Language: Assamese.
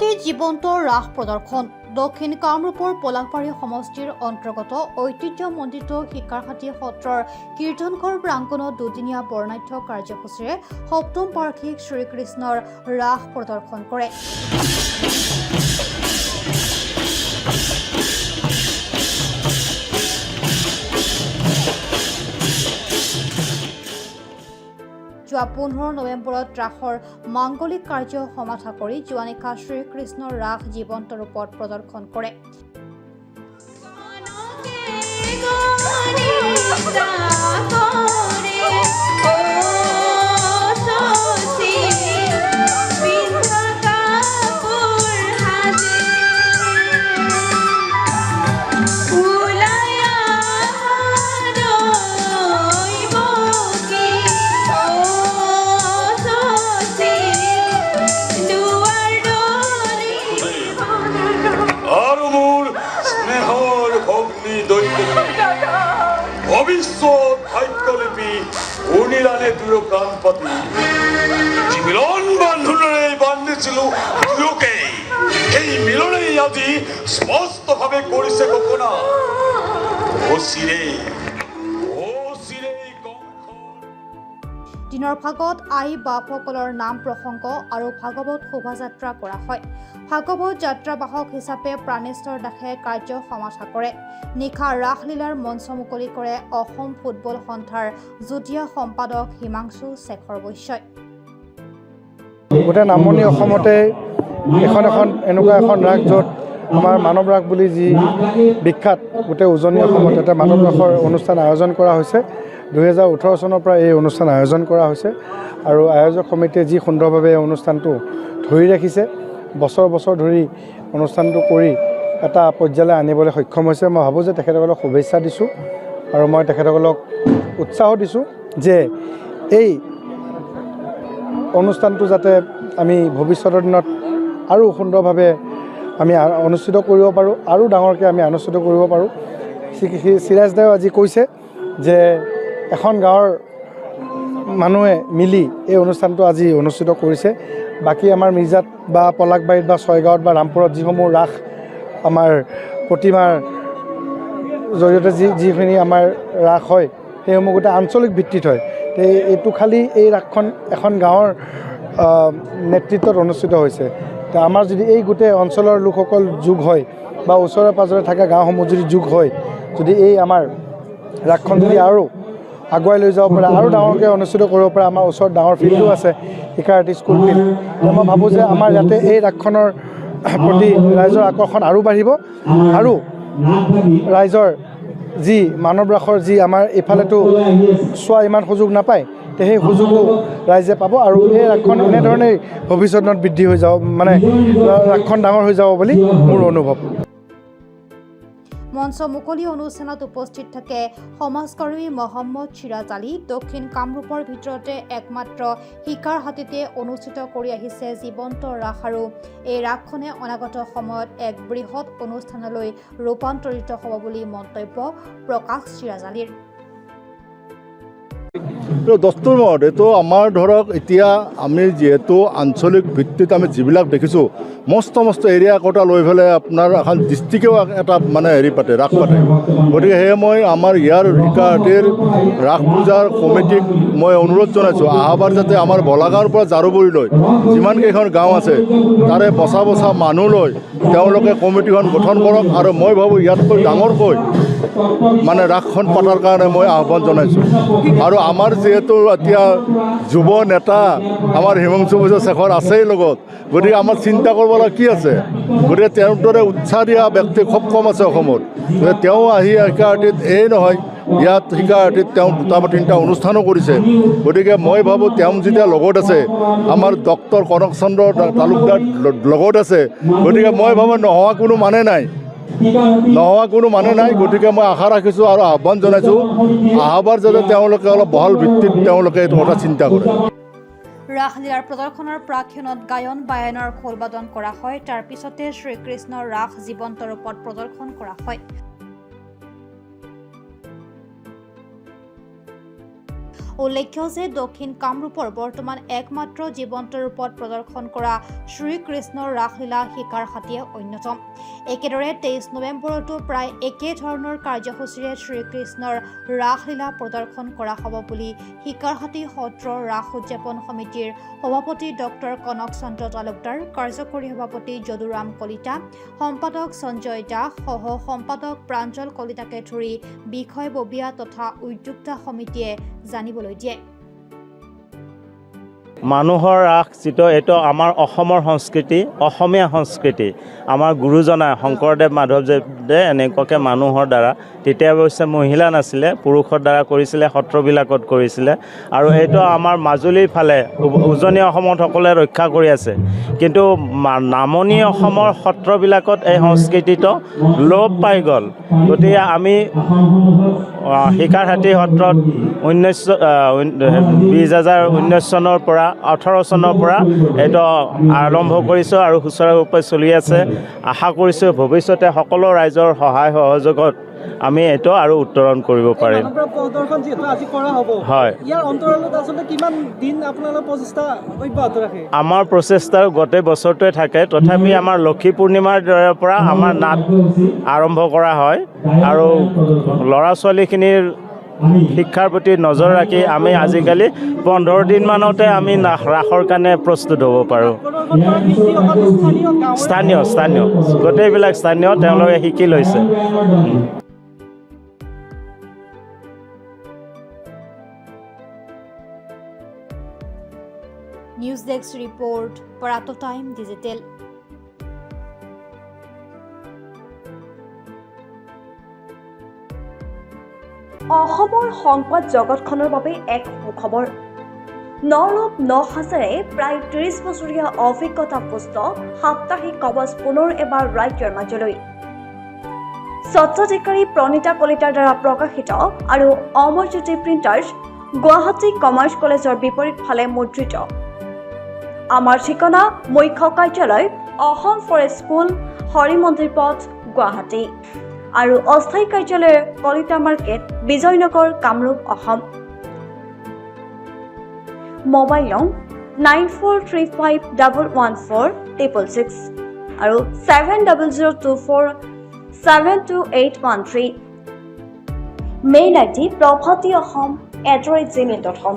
ৰাতি জীৱন্ত ৰাস প্ৰদৰ্শন দক্ষিণ কামৰূপৰ পলাশবাৰী সমষ্টিৰ অন্তৰ্গত ঐতিহ্যমণ্ডিত শিকাৰহাটী সত্ৰৰ কীৰ্তনঘৰ প্ৰাংগণত দুদিনীয়া বৰ্ণাঢ্য কাৰ্যসূচীৰে সপ্তম বাৰ্ষিক শ্ৰীকৃষ্ণৰ ৰাস প্ৰদৰ্শন কৰে। যোৱা 15 নৱেম্বৰত ৰাসৰ মাংগলিক কাৰ্য সমাধা কৰি যোৱা নিশা শ্ৰীকৃষ্ণৰ ৰাস জীৱন্ত ৰূপত প্ৰদৰ্শন কৰে। ভবিষ্যৎ ভাগ্যলিপি অনিলানে দুয়ো প্ৰাণপতি মিলন বান্ধোনেৰে বান্ধিছিলো দুয়োকে এই মিলনেই আজি স্পষ্টভাৱে কৰিছে ঘোষণা। দিনৰ ভাগত আই বাপসকলৰ নাম প্ৰসংগ আৰু ভাগৱত শোভাযাত্ৰা কৰা হয়। ভাগৱত যাত্ৰাবাহক হিচাপে প্ৰাণেশ্বৰ দাসে কাৰ্য সমাধা কৰে। নিশা ৰাসলীলাৰ মঞ্চ মুকলি কৰে অসম ফুটবল সন্থাৰ যুটীয়া সম্পাদক হিমাংশু শেখৰ বৈশ্যই। গোটেই নামনি অসমতে এখন এনেকুৱা এখন ৰাস য'ত আমাৰ মানৱ ৰাস বুলি যি বিখ্যাত গোটেই উজনি অসমত এটা মানৱ ৰাসৰ অনুষ্ঠান আয়োজন কৰা হৈছে। 2018 চনৰ পৰা এই অনুষ্ঠান আয়োজন কৰা হৈছে আৰু আয়োজক সমিতিয়ে যি সুন্দৰভাৱে এই অনুষ্ঠানটো ধৰি ৰাখিছে, বছৰ বছৰ ধৰি অনুষ্ঠানটো কৰি এটা পৰ্যায়লৈ আনিবলৈ সক্ষম হৈছে। মই ভাবোঁ যে তেখেতসকলক শুভেচ্ছা দিছোঁ আৰু মই তেখেতসকলক উৎসাহ দিছোঁ যে এই অনুষ্ঠানটো যাতে আমি ভৱিষ্যতৰ দিনত আৰু সুন্দৰভাৱে আমি অনুষ্ঠিত কৰিব পাৰোঁ, আৰু ডাঙৰকৈ আমি অনুষ্ঠিত কৰিব পাৰোঁ। চিৰাজ দায়েও আজি কৈছে যে এখন গাঁৱৰ মানুহে মিলি এই অনুষ্ঠানটো আজি অনুষ্ঠিত কৰিছে। বাকী আমাৰ মিৰ্জাত বা পলাশবাৰীত বা ছয়গাঁৱত বা ৰামপুৰত যিসমূহ ৰাস আমাৰ প্ৰতিমাৰ জৰিয়তে যিখিনি আমাৰ ৰাস হয় সেইসমূহ গোটেই আঞ্চলিক ভিত্তিত হয়। এইটো খালি এই ৰাসখন এখন গাঁৱৰ নেতৃত্বত অনুষ্ঠিত হৈছে। আমাৰ যদি এই গোটেই অঞ্চলৰ লোকসকল যোগ হয় বা ওচৰে পাঁজৰে থকা গাঁওসমূহ যদি যোগ হয়, যদি এই আমাৰ ৰাসখন যদি আৰু আগুৱাই লৈ যাব পাৰে, আৰু ডাঙৰকৈ অনুষ্ঠিত কৰিব পাৰে, আমাৰ ওচৰত ডাঙৰ ফিল্ডো আছে শিকাৰহাটী স্কুল ফিল্ড। মই ভাবোঁ যে আমাৰ ইয়াতে এই ৰাসখনৰ প্ৰতি ৰাইজৰ আকৰ্ষণ আৰু বাঢ়িব আৰু ৰাইজৰ যি মানৱ ৰাসৰ যি আমাৰ এইফালেতো চোৱা ইমান সুযোগ নাপায়, সেই সুযোগো ৰাইজে পাব আৰু এই ৰাসখন এনেধৰণেই ভৱিষ্যতত বৃদ্ধি হৈ যাব, মানে ৰাসখন ডাঙৰ হৈ যাব বুলি মোৰ অনুভৱ। মঞ্চ মুকলি অনুষ্ঠানত উপস্থিত থাকে সমাজকৰ্মী মহম্মদ চিৰাজ আলী। দক্ষিণ কামৰূপৰ ভিতৰতে একমাত্ৰ শিকাৰহাটীতে অনুষ্ঠিত কৰি আহিছে জীৱন্ত ৰাস আৰু এই ৰাসখনে অনাগত সময়ত এক বৃহৎ অনুষ্ঠানলৈ ৰূপান্তৰিত হ'ব বুলি মন্তব্য প্ৰকাশ চিৰাজ আলীৰ। দস্তুৰ মত এইটো আমাৰ ধৰক এতিয়া আমি যিহেতু আঞ্চলিক ভিত্তিত আমি যিবিলাক দেখিছোঁ মস্ত এৰিয়া একোটা লৈ পেলাই আপোনাৰ এখন ডিষ্ট্ৰিক্টেও এটা মানে পাতে ৰাস পাতে। গতিকে সেয়ে মই আমাৰ ইয়াৰ শিকাৰহাটীৰ ৰাস পূজাৰ কমিটিক মই অনুৰোধ জনাইছোঁ অহাবাৰ যাতে আমাৰ বলাগাঁৱৰ পৰা জাৰুবৰীলৈ যিমানকেইখন গাঁও আছে তাৰে বচা মানুহ লৈ তেওঁলোকে কমিটিখন গঠন কৰক আৰু মই ভাবোঁ ইয়াতকৈ ডাঙৰকৈ মানে ৰাসখন পতাৰ কাৰণে মই আহ্বান জনাইছোঁ। আৰু আমাৰ যিহেতু এতিয়া যুৱ নেতা আমাৰ হিমাংশু শেখৰ আছেই লগত, গতিকে আমাৰ চিন্তা কৰিবলগা কি আছে? গতিকে তেওঁৰ দৰে উৎসাহ দিয়া ব্যক্তি খুব কম আছে অসমত। গতিকে তেওঁ আহি শিকাৰহাটীত নহয় ইয়াত শিকাৰহাটীত তেওঁ 2টা বা 3টা অনুষ্ঠানো কৰিছে। গতিকে মই ভাবোঁ তেওঁ যেতিয়া লগত আছে, আমাৰ ডক্টৰ কনক চন্দ্ৰ তালুকদাৰ লগত আছে, গতিকে মই ভাবোঁ নোহোৱা কোনো মানে নাই। গতিকে মই আশা ৰাখিছোঁ আৰু আহ্বান জনাইছোঁ অহাবাৰ যাতে তেওঁলোকে অলপ বহল ভিত্তিত তেওঁলোকে এইটো কথা চিন্তা কৰে। ৰাসলীলাৰ প্ৰদৰ্শনৰ প্ৰাক্ষণত গায়ন বায়নৰ খোলবাদন কৰা হয়। তাৰ পিছতে শ্ৰীকৃষ্ণৰ ৰাস জীৱন্ত ৰূপত প্ৰদৰ্শন কৰা হয়। উল্লেখ্য যে দক্ষিণ কামৰূপৰ বৰ্তমান একমাত্ৰ জীৱন্ত ৰূপত প্ৰদৰ্শন কৰা শ্ৰীকৃষ্ণৰ ৰাসলীলা শিকাৰ হাতীয়ে অন্যতম। একেদৰে 23 নৱেম্বৰতো প্ৰায় একে ধৰণৰ কাৰ্যসূচীৰে শ্ৰীকৃষ্ণৰ ৰাসলীলা প্ৰদৰ্শন কৰা হ'ব বুলি শিকাৰ হাতী সত্ৰ ৰাস উদযাপন সমিতিৰ সভাপতি ডক্টৰ কনক চন্দ্ৰ তালুকদাৰ, কাৰ্যকৰী সভাপতি যদুৰাম কলিতা, সম্পাদক সঞ্জয় দাস সহ সম্পাদক প্ৰাঞ্জল কলিতাকে ধৰি বিষয়ববীয়া তথা উদ্যোক্তা সমিতিয়ে জানিবলৈ দিয়ে। মানুহৰ ৰাস যিটো এইটো আমাৰ অসমৰ সংস্কৃতি, অসমীয়া সংস্কৃতি। আমাৰ গুৰুজনাই শংকৰদেৱ মাধৱদেৱে এনেকুৱাকৈ মানুহৰ দ্বাৰা, তেতিয়া অৱশ্যে মহিলা নাছিলে, পুৰুষৰ দ্বাৰা কৰিছিলে, সত্ৰবিলাকত কৰিছিলে। আৰু এইটো আমাৰ মাজুলীৰ ফালে উজনি অসমত সকলোৱে ৰক্ষা কৰি আছে, কিন্তু নামনি অসমৰ সত্ৰবিলাকত এই সংস্কৃতিটো লোপ পাই গ'ল। গতিকে আমি শিকাৰ হাতী সত্ৰত 2019 চনৰ পৰা 18 চনৰ পৰা এইটো আৰম্ভ কৰিছোঁ আৰু সুচাৰুৰূপে চলি আছে। আশা কৰিছোঁ ভৱিষ্যতে সকলো ৰাইজৰ সহায় সহযোগত আমি এইটো আৰু উত্তৰণ কৰিব পাৰিম। হয়, আমাৰ প্ৰচেষ্টাৰ গোটেই বছৰটোৱে থাকে। তথাপি আমাৰ লক্ষী পূৰ্ণিমাৰ দৰে পৰা আমাৰ নাট আৰম্ভ কৰা হয় আৰু ল'ৰা ছোৱালীখিনিৰ শিক্ষাৰ প্ৰতি নজৰ ৰাখি আমি আজিকালি 15 দিনমানতে আমি ৰাসৰ কাৰণে প্ৰস্তুত হ'ব পাৰোঁ। স্থানীয় গোটেইবিলাক স্থানীয়, তেওঁলোকে শিকি লৈছে। নিউজ ডেস্ক ৰিপৰ্ট, পৰাটো টাইম ডিজিটেল। অসমৰ সংবাদ জগতখনৰ বাবে এক সুখবৰ। নৰূপ নসাজেৰে প্ৰায় 30 বছৰীয়া অভিজ্ঞতাপুষ্ট সাপ্তাহিক কবচ পুনৰ এবাৰ ৰাজ্যৰ মাজলৈ। স্বত্বাধিকাৰী প্ৰণীতা কলিতাৰ দ্বাৰা প্ৰকাশিত আৰু অমৰজ্যোতি প্ৰিণ্টাৰ্ছ, গুৱাহাটী কমাৰ্চ কলেজৰ বিপৰীত ফালে মুদ্ৰিত। আমাৰ ঠিকনা মুখ্য কাৰ্যালয়, অসম ফৰেষ্ট স্কুল, হৰি মন্দিৰ পথ, গুৱাহাটী আৰু অস্থায়ী কাৰ্যালয় কলিতা মাৰ্কেট, বিজয়নগৰ, কামৰূপ, অসম। মোবাইল নং 9435114666 আৰু 7024722813। Mail ID prabhatiahom@gmail.com।